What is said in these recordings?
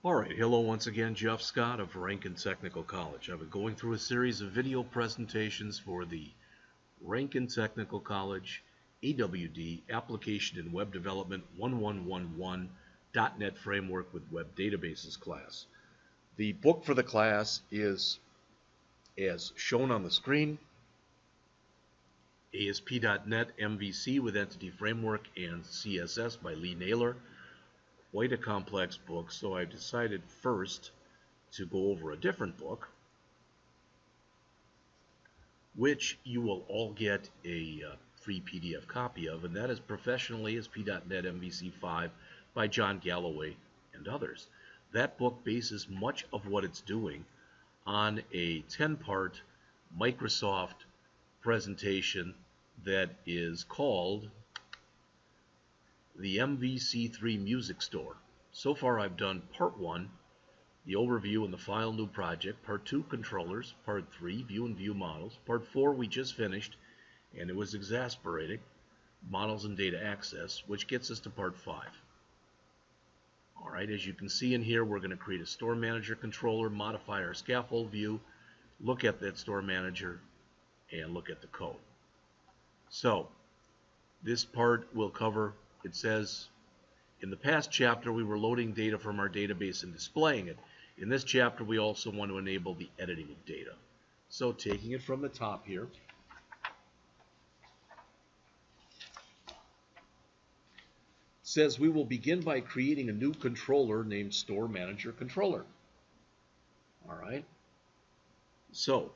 Alright, hello once again, Jeff Scott of Rankin Technical College. I've been going through a series of video presentations for the Rankin Technical College AWD Application and Web Development 1111 .NET Framework with Web Databases class. The book for the class is as shown on the screen, ASP.NET MVC with Entity Framework and CSS by Lee Naylor. Quite a complex book, so I decided first to go over a different book, which you will all get a free PDF copy of, and that is Professional ASP.NET MVC5 by John Galloway and others. That book bases much of what it's doing on a 10-part Microsoft presentation that is called the MvcMusicStore Music Store. So far I've done Part 1, the overview and the file new project, Part 2, controllers, Part 3, view and view models, Part 4 we just finished, and it was exasperating, models and data access, which gets us to Part 5. Alright, as you can see in here, we're going to create a store manager controller, modify our scaffold view, look at that store manager, and look at the code. So, this part will cover. It says, in the past chapter, we were loading data from our database and displaying it. In this chapter, we also want to enable the editing of data. So taking it from the top here, it says we will begin by creating a new controller named Store Manager Controller. All right. So,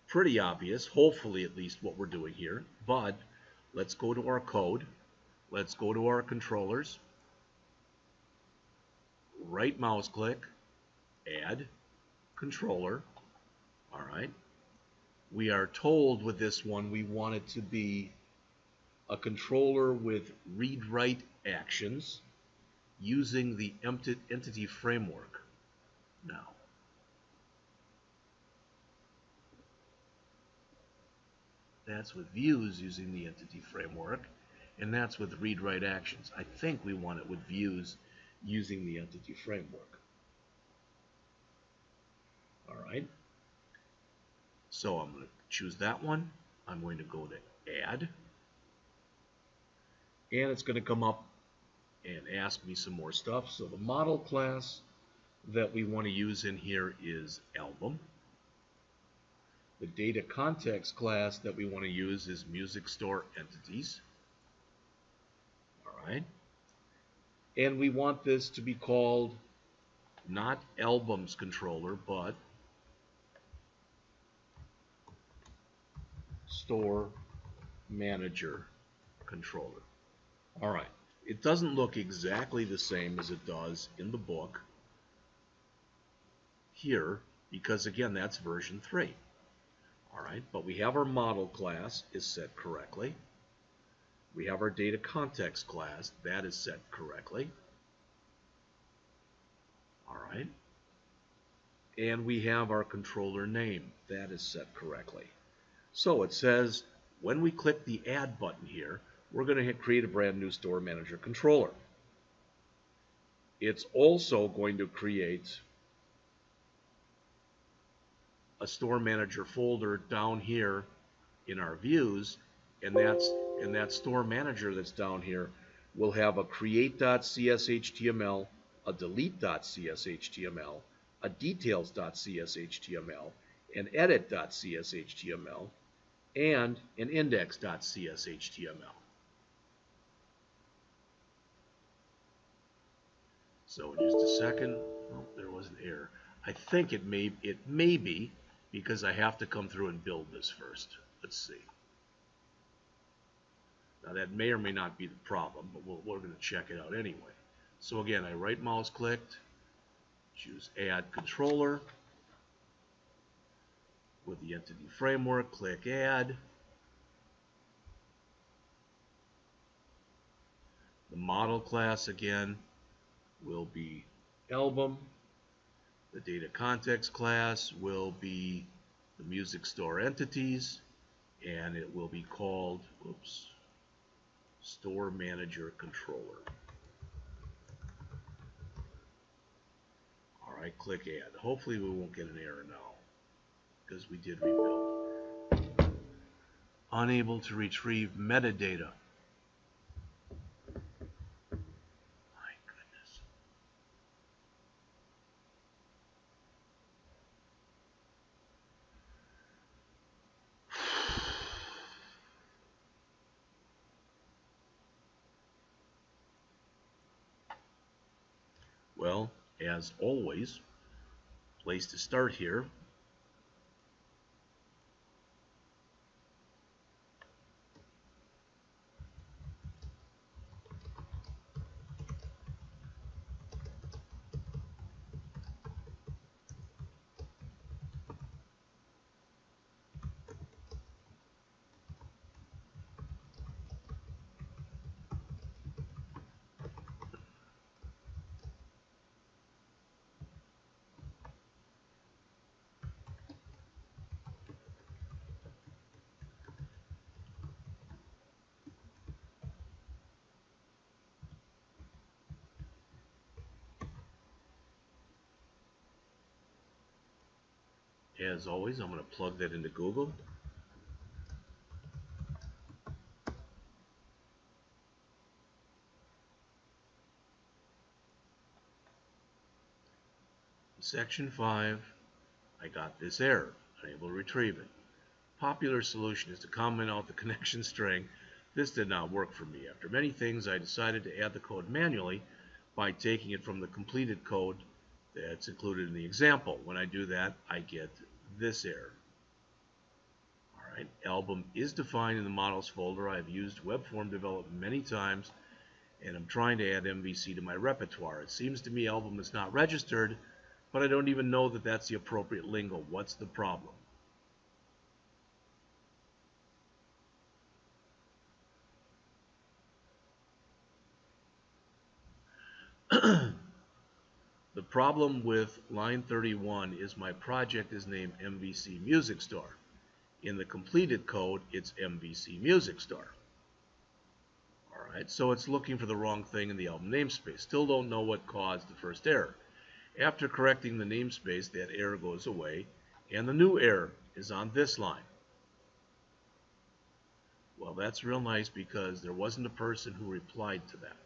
pretty obvious, hopefully at least what we're doing here, but let's go to our code. Let's go to our controllers, right mouse click, add controller. All right. We are told with this one we want it to be a controller with read-write actions using the entity framework. Now, that's with views using the entity framework. And that's with read-write actions. I think we want it with views using the entity framework. All right. So I'm going to choose that one. I'm going to go to Add. And it's going to come up and ask me some more stuff. So the model class that we want to use in here is Album. The data context class that we want to use is MvcStore Entities. Right? And we want this to be called not Albums Controller, but Store Manager Controller. All right. It doesn't look exactly the same as it does in the book here, because again, that's version 3. All right, but we have our model class is set correctly. We have our data context class, that is set correctly. All right. And we have our controller name, that is set correctly. So it says when we click the Add button here, we're going to create a brand new Store Manager controller. It's also going to create a Store Manager folder down here in our views, and that store manager that's down here will have a create.cshtml, a delete.cshtml, a details.cshtml, an edit.cshtml, and an index.cshtml. So in just a second, oh, there was an error. I think it may be because I have to come through and build this first. Let's see. Now that may or may not be the problem, but we're going to check it out anyway. So again, I right mouse clicked, choose Add Controller. With the entity framework, click Add. The model class again will be Album. The data context class will be the MvcStore Entities, and it will be called, oops, Store Manager Controller. Right click add. Hopefully we won't get an error now because we did rebuild. Unable to retrieve metadata. My goodness. Well, as always, place to start here. As always, I'm going to plug that into Google. Section 5, I got this error, unable to retrieve it. Popular solution is to comment out the connection string. This did not work for me. After many things, I decided to add the code manually by taking it from the completed code that's included in the example. When I do that, I get this error. Alright, album is defined in the models folder. I've used web form development many times, and I'm trying to add MVC to my repertoire. It seems to me album is not registered, but I don't even know that that's the appropriate lingo. What's the problem? The problem with line 31 is my project is named MvcMusicStore. In the completed code, it's MvcMusicStore. Alright, so it's looking for the wrong thing in the album namespace. Still don't know what caused the first error. After correcting the namespace, that error goes away, and the new error is on this line. Well, that's real nice because there wasn't a person who replied to that.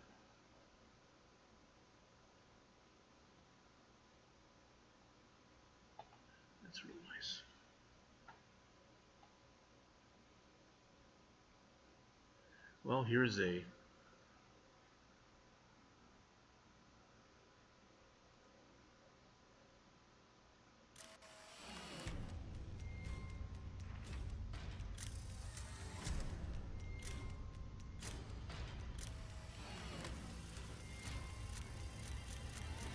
That's real nice. Well, here's a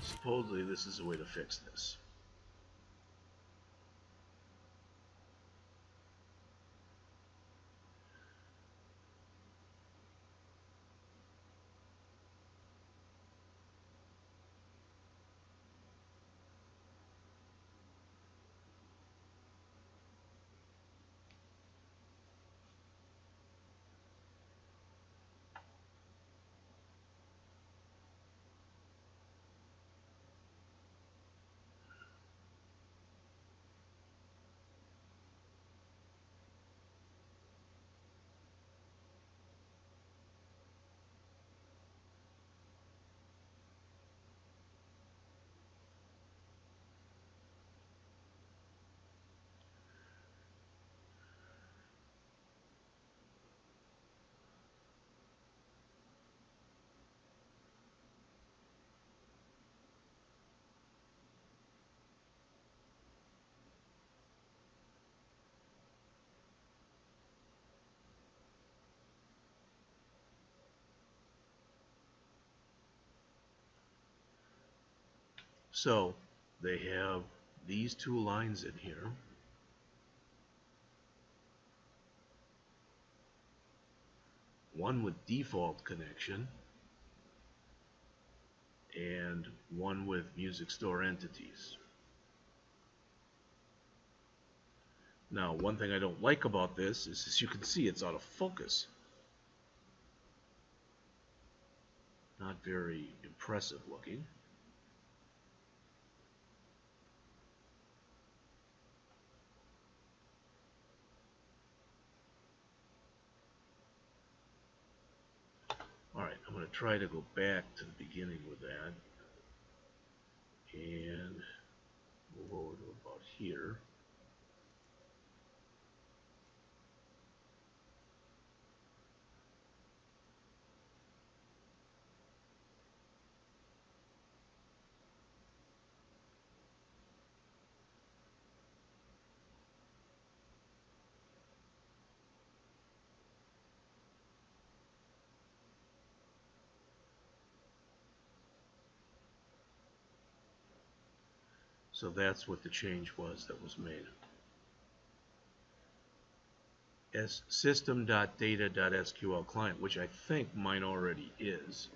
supposedly this is a way to fix this. So they have these two lines in here. One with default connection and one with music store entities. Now, one thing I don't like about this is, as you can see, it's out of focus. Not very impressive looking. to try to go back to the beginning with that and move over to about here. So that's what the change was that was made. As system.data.sql client, which I think mine already is.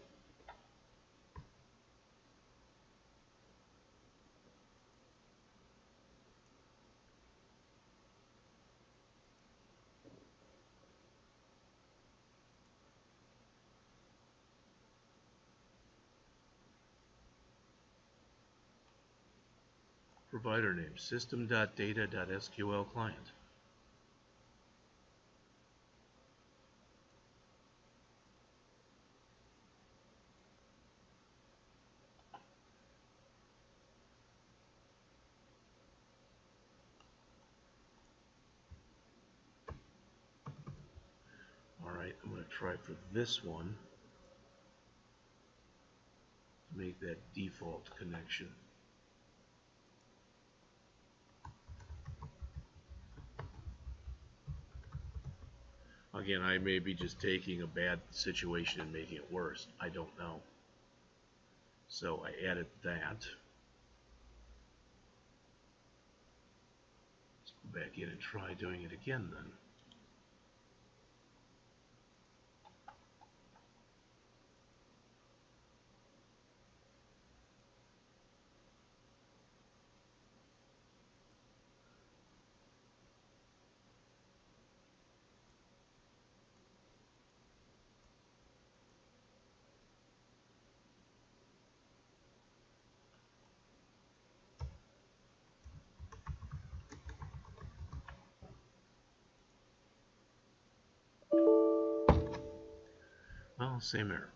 Provider name, system.data.sql client. Alright, I'm going to try for this one to make that default connection. Again, I may be just taking a bad situation and making it worse. I don't know. So I added that. Let's go back in and try doing it again then. Well, same error.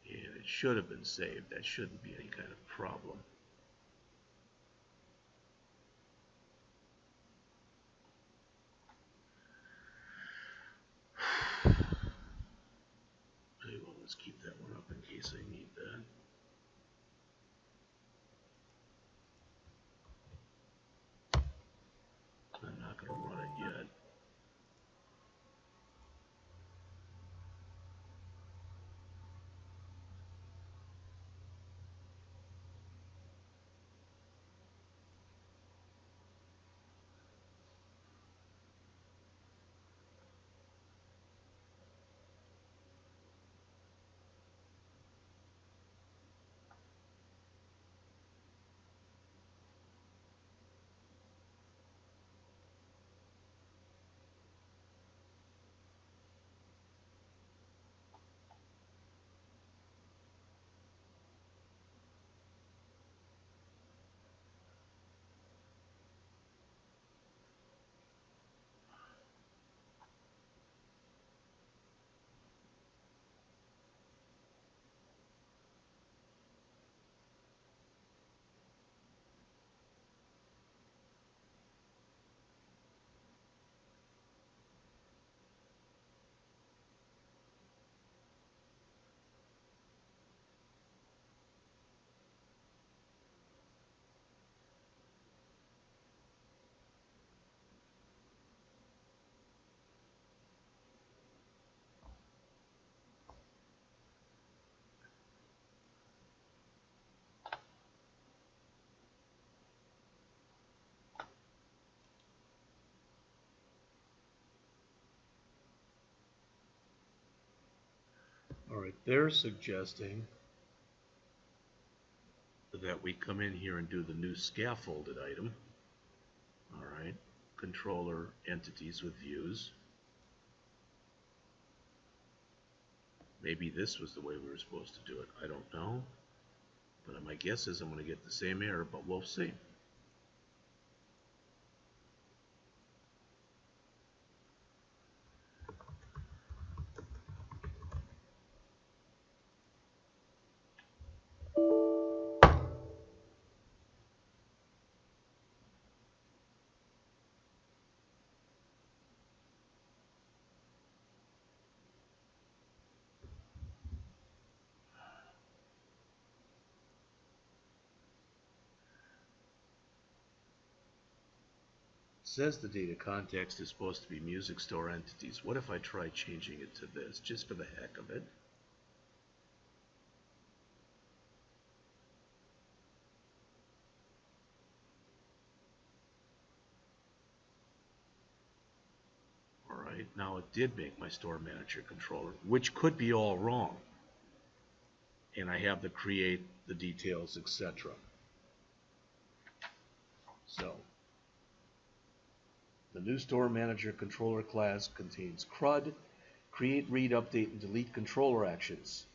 And it should have been saved. That shouldn't be any kind of problem. Okay, well, let's keep that one up in case I need that. I'm not going to run it yet. Alright, they're suggesting that we come in here and do the new scaffolded item. Alright, controller entities with views. Maybe this was the way we were supposed to do it. I don't know. But my guess is I'm going to get the same error, but we'll see. says the data context is supposed to be music store entities. What if I try changing it to this, just for the heck of it? Alright, now it did make my store manager controller, which could be all wrong. And I have to create the details, etc. So, the new store manager controller class contains CRUD, create, read, update, and delete controller actions,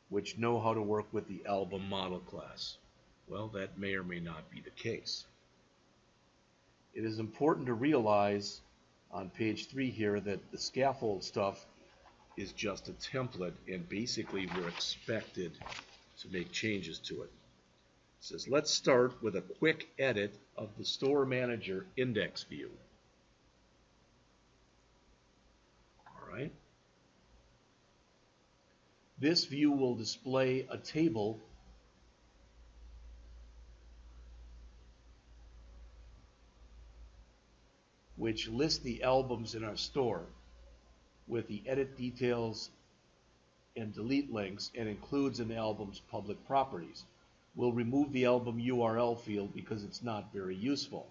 which know how to work with the album model class. Well, that may or may not be the case. It is important to realize on page 3 here that the scaffold stuff is just a template, and basically we're expected to make changes to it. It says, let's start with a quick edit of the store manager index view. All right. This view will display a table which lists the albums in our store with the edit details and delete links, and includes an album's public properties. We'll remove the album URL field because it's not very useful.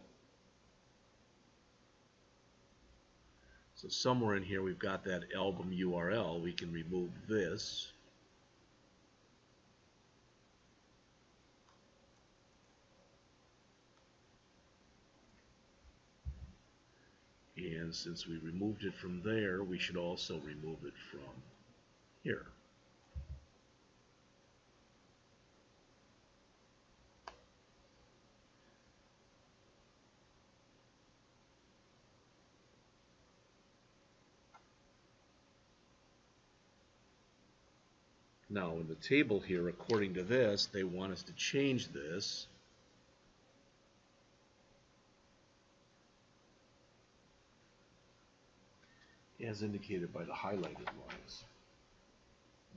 So somewhere in here we've got that album URL. We can remove this. And since we removed it from there, we should also remove it from here. Now in the table here, according to this, they want us to change this as indicated by the highlighted lines.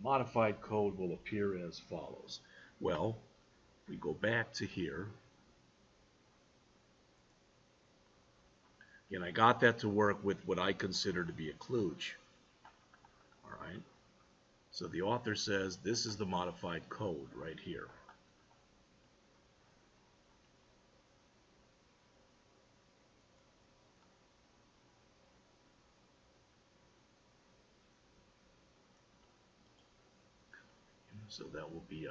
Modified code will appear as follows. Well, we go back to here. And I got that to work with what I consider to be a kludge. All right. So the author says this is the modified code right here. So that will be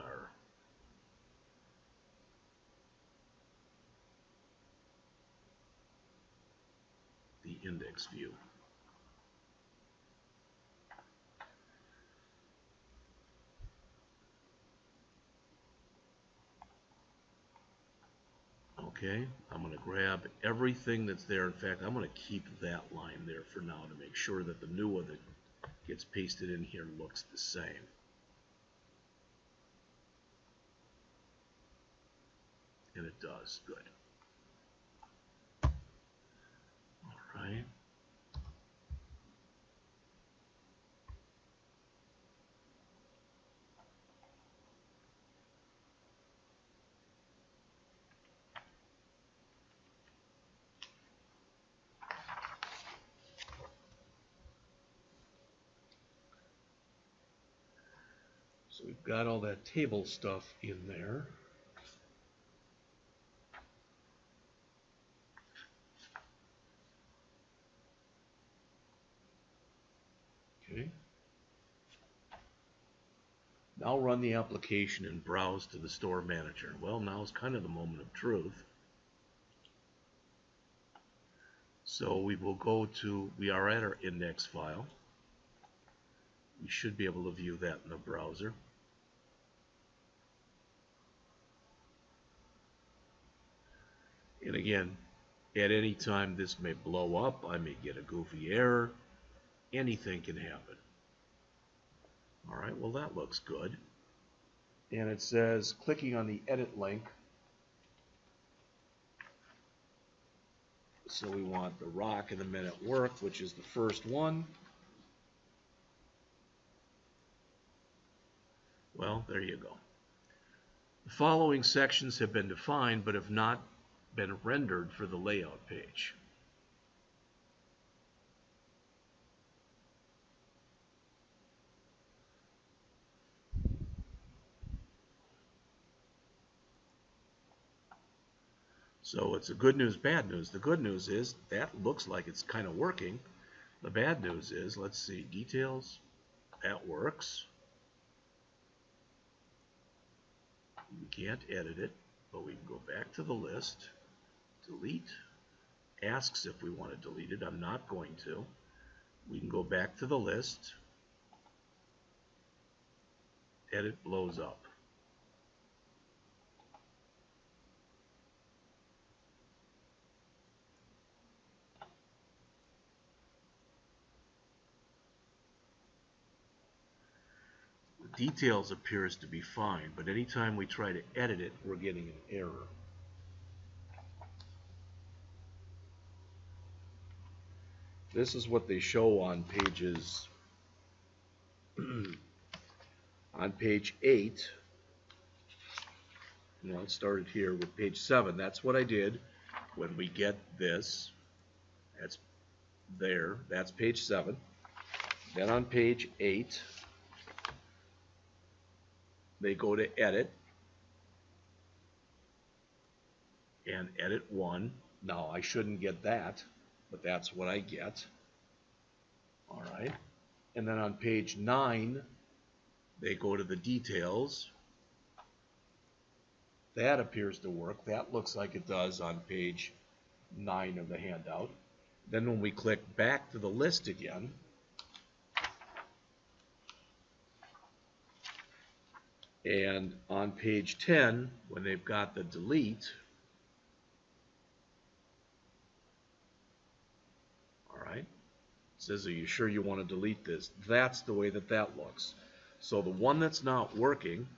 the index view. Okay, I'm going to grab everything that's there. In fact, I'm going to keep that line there for now to make sure that the new one that gets pasted in here looks the same. And it does. Good. All right. So we've got all that table stuff in there. Okay. Now run the application and browse to the store manager. Well, now is kind of the moment of truth. So we will go to, we are at our index file. We should be able to view that in the browser. And again, at any time this may blow up. I may get a goofy error. Anything can happen. All right, well that looks good. And it says clicking on the edit link. So we want the rock and the men at work, which is the first one. Well, there you go. The following sections have been defined but have not been rendered for the layout page. So it's a good news, bad news. The good news is that looks like it's kind of working. The bad news is, let's see, details, that works. We can't edit it, but we can go back to the list, delete, asks if we want to delete it. I'm not going to. We can go back to the list, edit blows up. Details appears to be fine, but anytime we try to edit it, we're getting an error. This is what they show on pages on page 8. Well, it started here with page 7. That's what I did when we get this. That's there. That's page 7. Then on page 8, they go to edit and edit 1. Now I shouldn't get that, but that's what I get. All right. And then on page 9, they go to the details. That appears to work. That looks like it does on page 9 of the handout. Then when we click back to the list again, and on page 10, when they've got the delete, all right, it says, are you sure you want to delete this? That's the way that that looks. So the one that's not working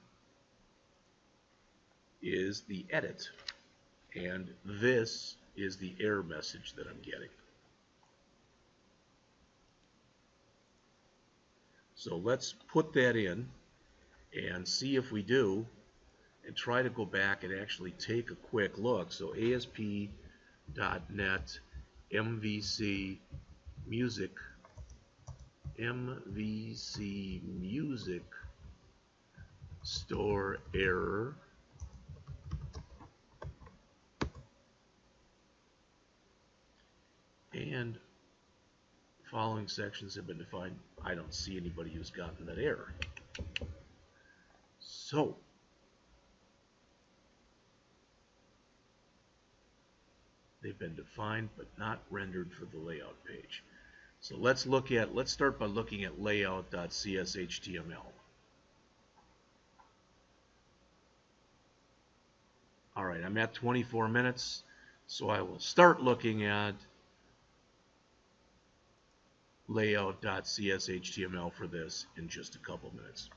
is the edit, and this is the error message that I'm getting. So let's put that in and see if we do, and try to go back and actually take a quick look. So ASP.NET MvcMusicStore error. And following sections have been defined. I don't see anybody who's gotten that error. So they've been defined but not rendered for the layout page. So let's start by looking at layout.cshtml. All right, I'm at 24 minutes, so I will start looking at layout.cshtml for this in just a couple minutes.